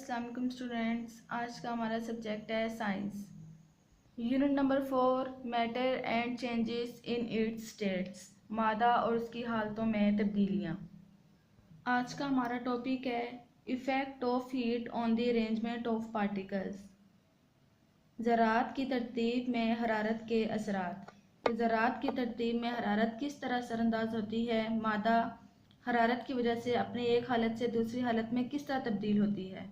अस्सलाम वालेकुम स्टूडेंट्स। आज का हमारा सब्जेक्ट है science. Unit number 4 matter and changes in its states, मादा और उसकी हालतों में तब्दीलियाँ। आज का हमारा टॉपिक है effect of heat on the arrangement of particles, ज़रात की तरतीब में हरारत के असरात। ज़रात की तरतीब में हरारत किस तरह असरअंदाज होती है, मादा हरारत की वजह से अपनी एक हालत से दूसरी हालत में किस तरह तब्दील होती है।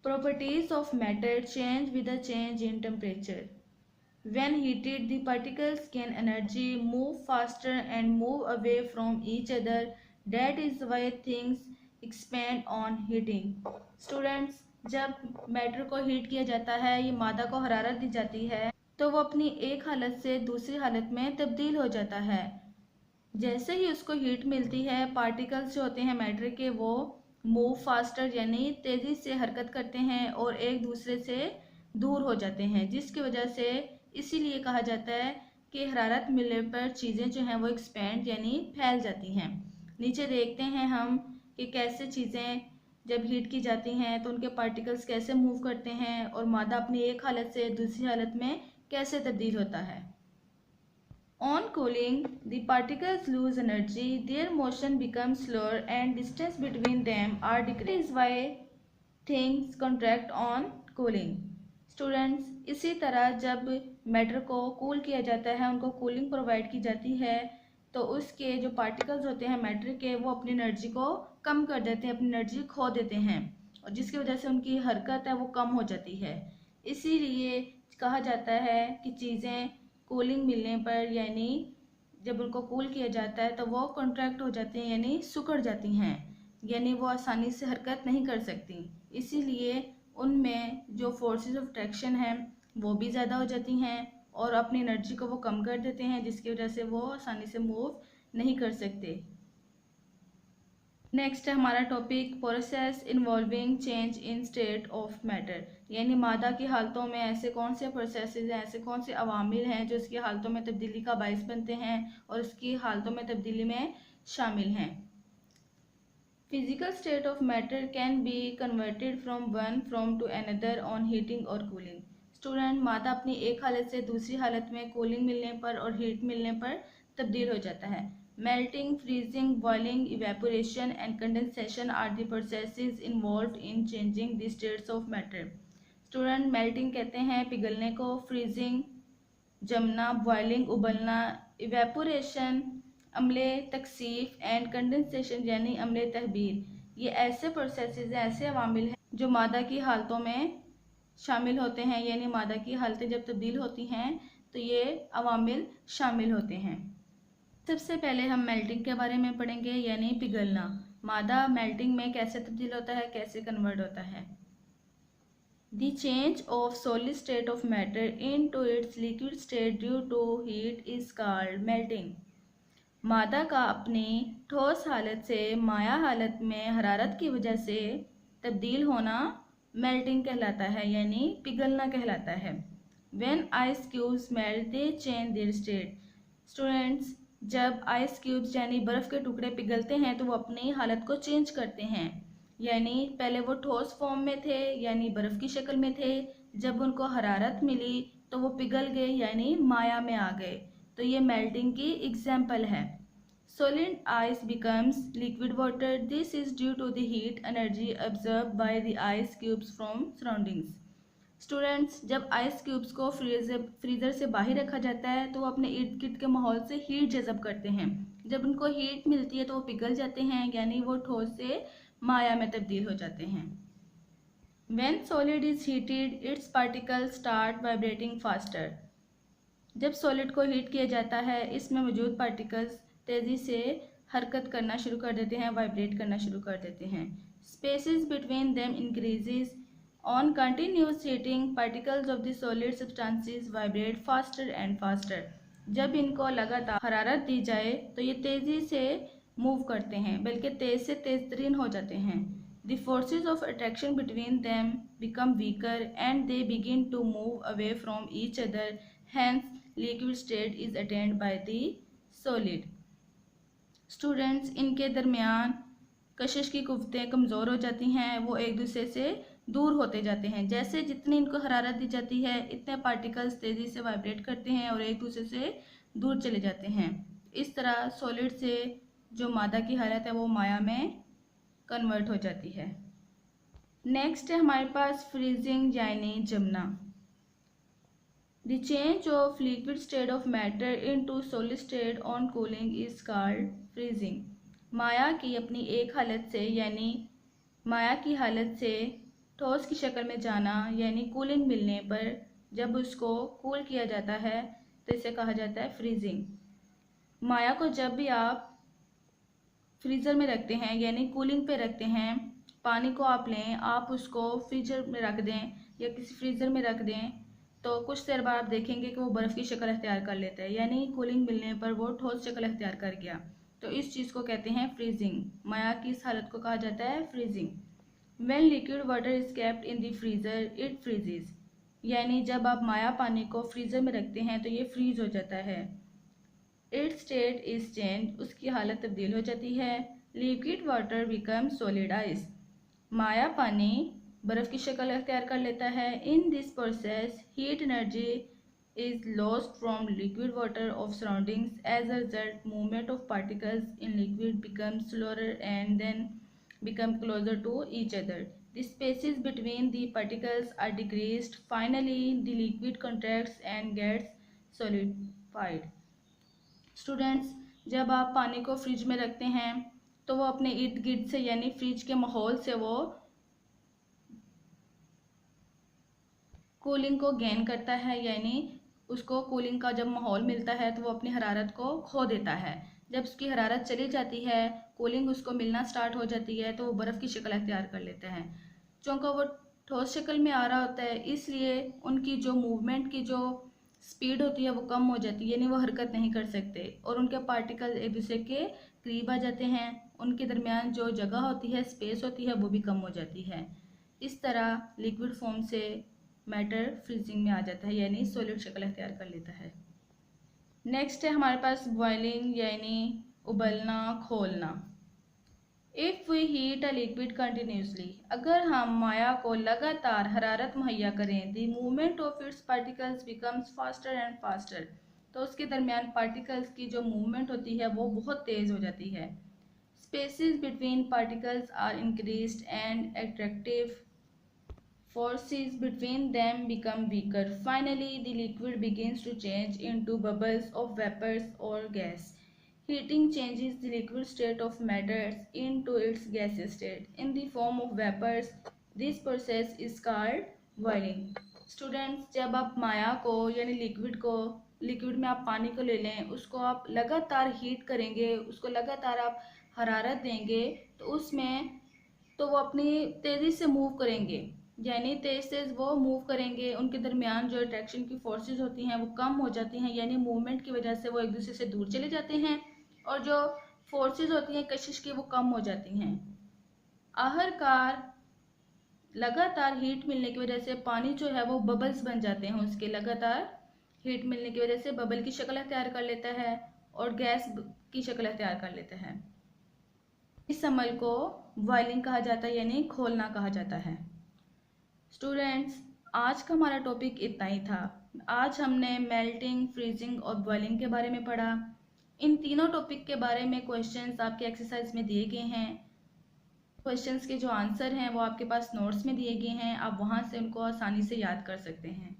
Properties of matter change with a change in temperature. When heated, the particles gain energy, move faster and move away from each other. That is why things expand on heating. Students, जब matter को heat किया जाता है, ये मादा को हरारत दी जाती है, तो वो अपनी एक हालत से दूसरी हालत में तब्दील हो जाता है। जैसे ही उसको हीट मिलती है, पार्टिकल्स जो होते हैं मैटर के, वो मूव फास्टर यानी तेज़ी से हरकत करते हैं और एक दूसरे से दूर हो जाते हैं, जिसकी वजह से इसीलिए कहा जाता है कि हरारत मिलने पर चीज़ें जो हैं वो एक्सपेंड यानी फैल जाती हैं। नीचे देखते हैं हम कि कैसे चीज़ें जब हीट की जाती हैं तो उनके पार्टिकल्स कैसे मूव करते हैं और मादा अपनी एक हालत से दूसरी हालत में कैसे तब्दील होता है। On cooling, the particles lose energy, their motion becomes slower and distance between them are decreased. That is why things contract on cooling. Students, इसी तरह जब मैटर को कूल किया जाता है, उनको कूलिंग प्रोवाइड की जाती है, तो उसके जो पार्टिकल्स होते हैं मैटर के, वो अपनी एनर्जी को कम कर देते हैं, अपनी एनर्जी खो देते हैं और जिसकी वजह से उनकी हरकत है वो कम हो जाती है। इसीलिए कहा जाता है कि चीज़ें कूलिंग मिलने पर यानी जब उनको कूल किया जाता है तो वो कॉन्ट्रैक्ट हो जाती हैं यानी सिकुड़ जाती हैं, यानी वो आसानी से हरकत नहीं कर सकती। इसीलिए उनमें जो फोर्सेस ऑफ अट्रैक्शन हैं वो भी ज़्यादा हो जाती हैं और अपनी एनर्जी को वो कम कर देते हैं, जिसकी वजह से वो आसानी से मूव नहीं कर सकते। नेक्स्ट है हमारा topic process involving change in state of matter, यानी मादा की हालतों में ऐसे कौन से प्रोसेसेस हैं, ऐसे कौन से अवामिल हैं जो इसकी हालतों में तब्दीली का बायस बनते हैं और इसकी हालतों में तब्दीली में शामिल हैं। Physical state of matter can be converted from one from to another on heating और कूलिंग। स्टूडेंट, मादा अपनी एक हालत से दूसरी हालत में कूलिंग मिलने पर और हीट मिलने पर तब्दील हो जाता है। Melting, freezing, boiling, evaporation and condensation are the processes involved in changing the states of matter. Student, melting कहते हैं पिघलने को, freezing जमना, boiling उबलना, evaporation अम्ले तकसीफ एंड condensation यानी अम्ले तहबीर। ये ऐसे प्रोसेसेस हैं, ऐसे अवामिल हैं जो मादा की हालतों में शामिल होते हैं, यानी मादा की हालतें जब तब्दील होती हैं तो ये अवामिल शामिल होते हैं। सबसे पहले हम मेल्टिंग के बारे में पढ़ेंगे, यानी पिघलना। मादा मेल्टिंग में कैसे तब्दील होता है, कैसे कन्वर्ट होता है। The change of solid state of matter into its liquid state due to heat is called melting. मादा का अपनी ठोस हालत से माया हालत में हरारत की वजह से तब्दील होना मेल्टिंग कहलाता है, यानी पिघलना कहलाता है। When ice cubes melt they change their state. Students, जब आइस क्यूब्स यानी बर्फ़ के टुकड़े पिघलते हैं तो वो अपनी हालत को चेंज करते हैं, यानी पहले वो ठोस फॉर्म में थे यानी बर्फ़ की शक्ल में थे, जब उनको हरारत मिली तो वो पिघल गए यानी माया में आ गए। तो ये मेल्टिंग की एग्जाम्पल है। Solid ice becomes liquid water, this is due to the heat energy observe by the ice cubes from surroundings. Students, जब आइस क्यूब्स को फ्रीज़र से बाहर रखा जाता है तो वो अपने इर्द गिर्द के माहौल से हीट जज़ब करते हैं। जब उनको हीट मिलती है तो वो पिघल जाते हैं, यानी वो ठोस से माया में तब्दील हो जाते हैं। When solid is heated, its particles start vibrating faster. जब सॉलिड को हीट किया जाता है, इसमें मौजूद पार्टिकल्स तेज़ी से हरकत करना शुरू कर देते हैं, वाइब्रेट करना शुरू कर देते हैं। Spaces between them increases. On continuous heating, particles of the solid substances vibrate faster and faster. जब इनको लगातार हरारत दी जाए तो ये तेज़ी से मूव करते हैं, बल्कि तेज़ से तेज़ तरीन हो जाते हैं। The forces of attraction between them become weaker and they begin to move away from each other. Hence, liquid state is attained by the solid. Students, इनके दरमियान कशिश की कुव्वतें कमज़ोर हो जाती हैं, वो एक दूसरे से दूर होते जाते हैं। जैसे जितनी इनको हरारत दी जाती है इतने पार्टिकल्स तेज़ी से वाइब्रेट करते हैं और एक दूसरे से दूर चले जाते हैं। इस तरह सॉलिड से जो मादा की हालत है वो माया में कन्वर्ट हो जाती है। नेक्स्ट है हमारे पास फ्रीजिंग यानी जमना। The change of liquid state of matter into solid state on cooling is called freezing. माया की अपनी एक हालत से यानी माया की हालत से ठोस की शक्ल में जाना यानी कूलिंग मिलने पर जब उसको कूल किया जाता है तो इसे कहा जाता है फ्रीजिंग। माया को जब भी आप फ्रीज़र में रखते हैं यानी कूलिंग पे रखते हैं, पानी को आप लें, आप उसको फ्रीजर में रख दें या किसी फ्रीज़र में रख दें तो कुछ देर बाद आप देखेंगे कि वो बर्फ़ की शक्ल अख्तियार कर लेता है, यानी कूलिंग मिलने पर वो ठोस शक्ल अख्तियार कर गया। तो इस चीज़ को कहते हैं फ्रीजिंग। माया की इस हालत को कहा जाता है freezing. When liquid water is kept in the freezer it फ्रीजेज, यानी जब आप माया पानी को फ्रीज़र में रखते हैं तो ये फ्रीज हो जाता है। इट्स स्टेट इज चेंज, उसकी हालत तब्दील हो जाती है। Liquid water become solid ice, माया पानी बर्फ़ की शक्ल अख्तियार कर लेता है। In this process heat energy is lost from liquid water of surroundings. As a result, movement of particles in liquid becomes slower and then become closer to each other. The spaces between the particles are decreased. Finally, the liquid contracts and gets solidified. Students, जब आप पानी को fridge में रखते हैं तो वो अपने इर्द गिर्द से यानी फ्रिज के माहौल से वो कूलिंग को गेन करता है, यानी उसको कूलिंग का जब माहौल मिलता है तो वो अपनी हरारत को खो देता है। जब उसकी हरारत चली जाती है, कूलिंग उसको मिलना स्टार्ट हो जाती है तो वो बर्फ़ की शक्ल अख्तियार कर लेते हैं। चूँकि वो ठोस शक्ल में आ रहा होता है इसलिए उनकी जो मूवमेंट की जो स्पीड होती है वो कम हो जाती है, यानी वो हरकत नहीं कर सकते और उनके पार्टिकल एक दूसरे के करीब आ जाते हैं। उनके दरमियान जो जगह होती है, स्पेस होती है, वो भी कम हो जाती है। इस तरह लिक्विड फॉर्म से मैटर फ्रीजिंग में आ जाता है, यानी सॉलिड शक्ल अख्तियार कर लेता है। नेक्स्ट है हमारे पास बॉइलिंग यानी उबलना, खोलना। If we heat a liquid continuously, अगर हम माया को लगातार हरारत मुहैया करें, the movement of its particles becomes faster and faster, तो उसके दरमियान पार्टिकल्स की जो मूवमेंट होती है वो बहुत तेज़ हो जाती है। Spaces between particles are increased and attractive forces between them become weaker. Finally, the liquid begins to change into bubbles of vapors or gas. Heating changes the liquid state of matters into its gaseous state in the form of vapors. This process is called boiling. Students, जब आप माया को यानी liquid में आप पानी को ले लें, उसको आप लगातार हीट करेंगे, उसको लगातार आप हरारत देंगे तो उसमें तो वो अपनी तेज़ी से मूव करेंगे, यानी तेज तेज वो मूव करेंगे। उनके दरमियान जो अट्रैक्शन की फोर्सेस होती हैं वो कम हो जाती हैं, यानी मूवमेंट की वजह से वो एक दूसरे से दूर चले जाते हैं और जो फोर्सेस होती हैं कशिश की वो कम हो जाती हैं। आखिरकार लगातार हीट मिलने की वजह से पानी जो है वो बबल्स बन जाते हैं, उसके लगातार हीट मिलने की वजह से बबल की शक्ल अख्तियार कर लेता है और गैस की शक्ल अख्तियार कर लेता है। इस अमल को बॉइलिंग कहा जाता है, यानी खोलना कहा जाता है। स्टूडेंट्स, आज का हमारा टॉपिक इतना ही था। आज हमने मेल्टिंग, फ्रीजिंग और बॉइलिंग के बारे में पढ़ा। इन तीनों टॉपिक के बारे में क्वेश्चंस आपके एक्सरसाइज में दिए गए हैं। क्वेश्चंस के जो आंसर हैं वो आपके पास नोट्स में दिए गए हैं, आप वहां से उनको आसानी से याद कर सकते हैं।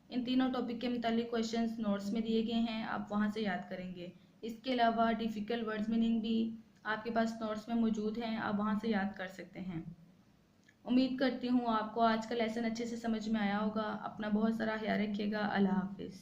इन तीनों टॉपिक के मुतालिक क्वेश्चंस नोट्स में दिए गए हैं, आप वहां से याद करेंगे। इसके अलावा डिफ़िकल्ट वर्ड्स मीनिंग भी आपके पास नोट्स में मौजूद हैं, आप वहां से याद कर सकते हैं। उम्मीद करती हूँ आपको आज का लेसन अच्छे से समझ में आया होगा। अपना बहुत सारा ख्याल रखिएगा। अल्लाह हाफिज़।